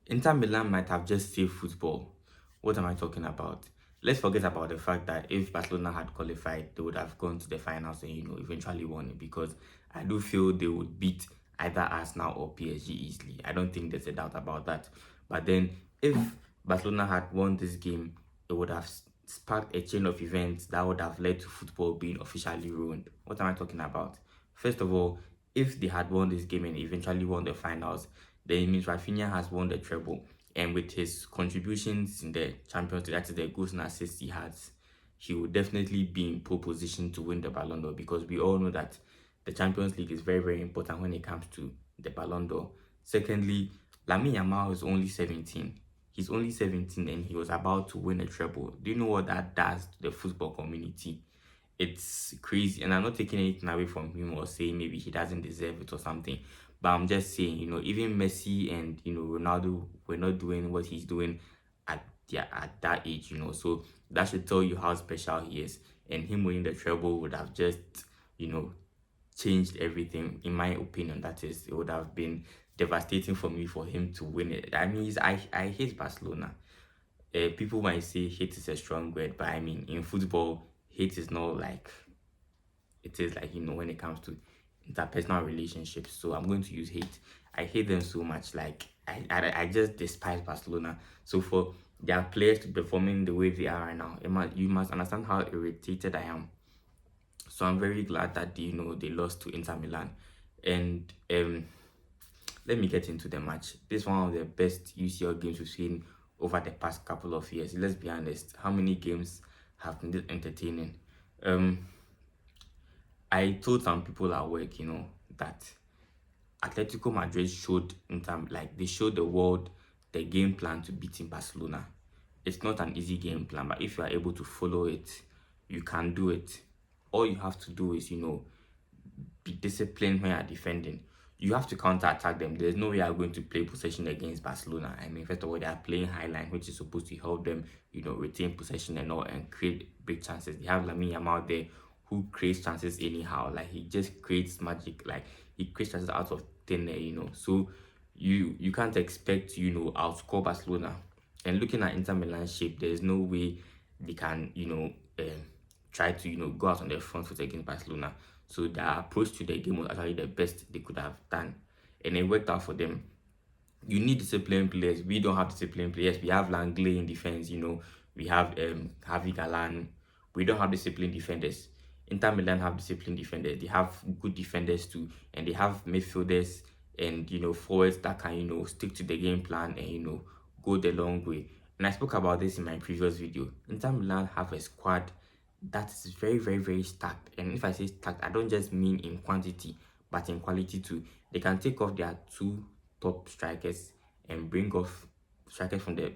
Inter Milan might have just saved football. What am I talking about? Let's forget about the fact that if Barcelona had qualified, they would have gone to the finals and eventually won it, because I do feel they would beat either Arsenal or PSG easily. I don't think there's a doubt about that. But then if Barcelona had won this game, it would have sparked a chain of events that would have led to football being officially ruined. What am I talking about? First of all, if they had won this game and eventually won the finals, then it means Rafinha has won the treble. And with his contributions in the Champions League, that is the goals and assists he has, he will definitely be in pole position to win the Ballon d'Or, because we all know that the Champions League is very, very important when it comes to the Ballon d'Or. Secondly, Lamine Yamal is only 17. He's only 17 and he was about to win a treble. Do you know what that does to the football community? It's crazy, and I'm not taking anything away from him or saying maybe he doesn't deserve it or something, but I'm just saying, even Messi and Ronaldo were not doing what he's doing at that age, so that should tell you how special he is. And him winning the treble would have just you know changed everything, in my opinion. That is, it would have been devastating for me for him to win it. I mean, I hate Barcelona. People might say hate is a strong word, but I mean, in football, hate is not like it is like, when it comes to interpersonal relationships. So I'm going to use hate. I hate them so much. Like, I just despise Barcelona. So for their players to performing the way they are right now, you must understand how irritated I am. So I'm very glad that they lost to Inter Milan. And let me get into the match. This is one of the best UCL games we've seen over the past couple of years. Let's be honest. How many games have been this entertaining? Um, I told some people at work, that Atletico Madrid showed like they showed the world the game plan to beating Barcelona. It's not an easy game plan, but if you are able to follow it, you can do it. All you have to do is, be disciplined when you're defending. You have to counter attack them. There's no way you're going to play possession against Barcelona. I mean, first of all, they are playing high line, which is supposed to help them, retain possession and all and create big chances. They have Lamine Yamal there who creates chances anyhow. Like, he just creates magic. Like, he creates chances out of thin air, So you can't expect to, outscore Barcelona. And looking at Inter Milan's shape, there's no way they can, try to, go out on their front foot against Barcelona. So their approach to the game was actually the best they could have done. And it worked out for them. You need disciplined players. We don't have disciplined players. We have Langley in defense, we have Javi Galan. We don't have disciplined defenders. Inter Milan have disciplined defenders. They have good defenders too, and they have midfielders and forwards that can stick to the game plan and go the long way. And I spoke about this in my previous video. Inter Milan have a squad that is very, very, very stacked. And if I say stacked, I don't just mean in quantity, but in quality too. They can take off their two top strikers and bring off strikers from the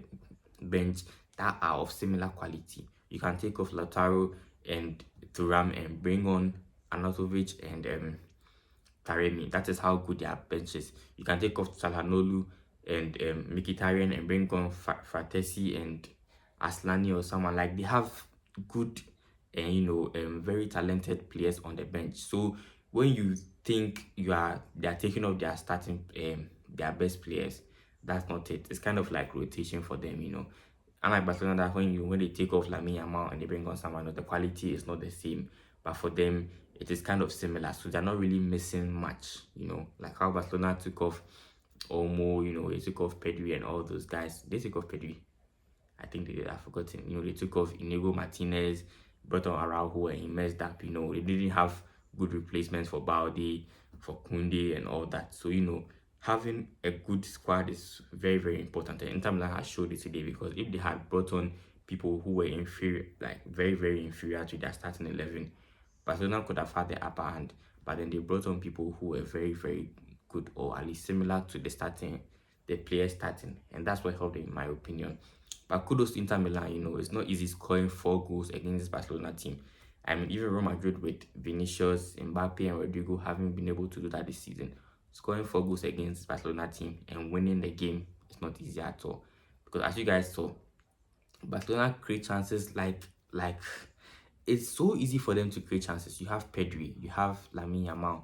bench that are of similar quality. You can take off Lautaro and Thuram and bring on Anatovic and Taremi. That is how good their bench is. You can take off Çalhanoğlu and Mkhitaryan and bring on Fratesi and Aslani or someone. Like, they have good and very talented players on the bench. So when you think they are taking off their starting their best players, that's not it. It's kind of like rotation for them, Unlike Barcelona, that when they take off Lamine Yamal and they bring on someone else, the quality is not the same. But for them, it is kind of similar. So they're not really missing much, like how Barcelona took off Olmo, they took off Pedri and all those guys. They took off Pedri. I think they did. I've forgotten. They took off Inigo Martinez, brought on Araujo, and he messed up. They didn't have good replacements for Balde, for Kunde, and all that. So, having a good squad is very, very important. And Inter Milan has showed it today, because if they had brought on people who were inferior, like very, very inferior to their starting 11, Barcelona could have had the upper hand. But then they brought on people who were very, very good, or at least similar to the players starting. And that's what helped them, in my opinion. But kudos to Inter Milan, it's not easy scoring 4 goals against this Barcelona team. I mean, even Real Madrid with Vinicius, Mbappe, and Rodrigo haven't been able to do that this season. Scoring 4 goals against Barcelona team and winning the game is not easy at all. Because as you guys saw, Barcelona create chances like it's so easy for them to create chances. You have Pedri, you have Lamine Yamal,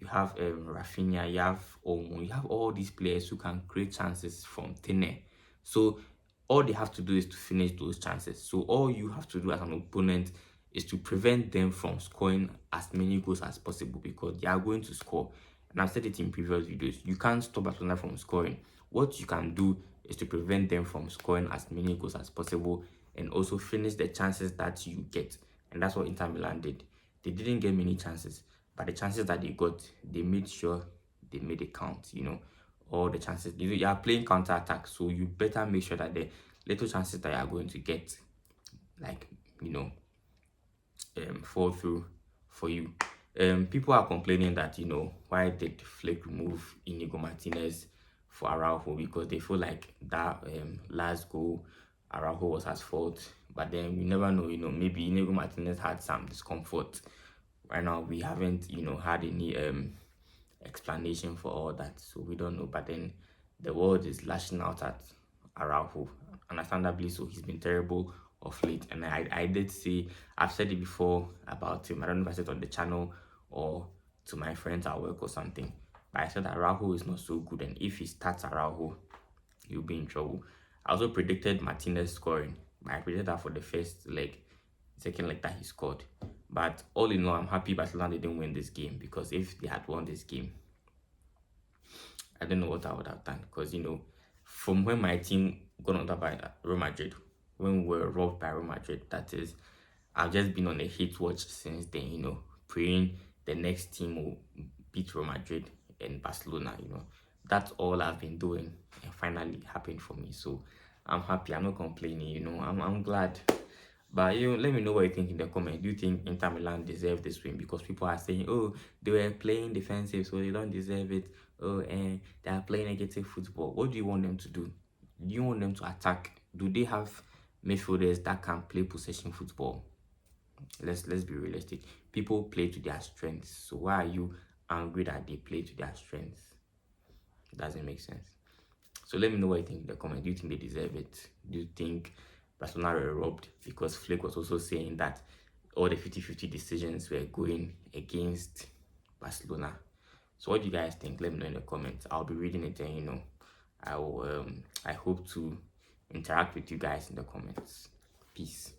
you have Rafinha, you have Omo, you have all these players who can create chances from thin air. So all they have to do is to finish those chances. So all you have to do as an opponent is to prevent them from scoring as many goals as possible, because they are going to score. And I've said it in previous videos. You can't stop Barcelona from scoring. What you can do is to prevent them from scoring as many goals as possible, and also finish the chances that you get. And that's what Inter Milan did. They didn't get many chances, but the chances that they got, they made sure they made it count. All the chances. You are playing counter attack, so you better make sure that the little chances that you are going to get, like, you know, fall through for you. People are complaining that, why did Flick remove Inigo Martinez for Araujo, because they feel like that last goal Araujo was at fault. But then we never know, maybe Inigo Martinez had some discomfort. Right now we haven't, had any explanation for all that, so we don't know. But then the world is lashing out at Araujo, understandably so. He's been terrible of late, and I did say, I've said it before about him. I don't know if I said it on the channel or to my friends at work or something, but I said that Araujo is not so good, and if he starts Araujo, he'll be in trouble. I also predicted Martinez scoring, but I predicted that for the first leg. Second leg that he scored. But all in all, I'm happy Barcelona didn't win this game, because if they had won this game, I don't know what I would have done. Because, from when my team got under by Real Madrid, when we were robbed by Real Madrid, that is, I've just been on a hate watch since then, praying the next team will beat Real Madrid and Barcelona. That's all I've been doing, and finally it happened for me. So I'm happy. I'm not complaining, I'm glad. But let me know what you think in the comments. Do you think Inter Milan deserve this win? Because people are saying, oh, they were playing defensive, so they don't deserve it. Oh, and they are playing negative football. What do you want them to do? Do you want them to attack? Do they have midfielders that can play possession football? Let's be realistic. People play to their strengths. So why are you angry that they play to their strengths? It doesn't make sense. So let me know what you think in the comments. Do you think they deserve it? Do you think Barcelona were robbed? Because Flick was also saying that all the 50-50 decisions were going against Barcelona. So what do you guys think? Let me know in the comments. I'll be reading it, and I hope to interact with you guys in the comments. Peace.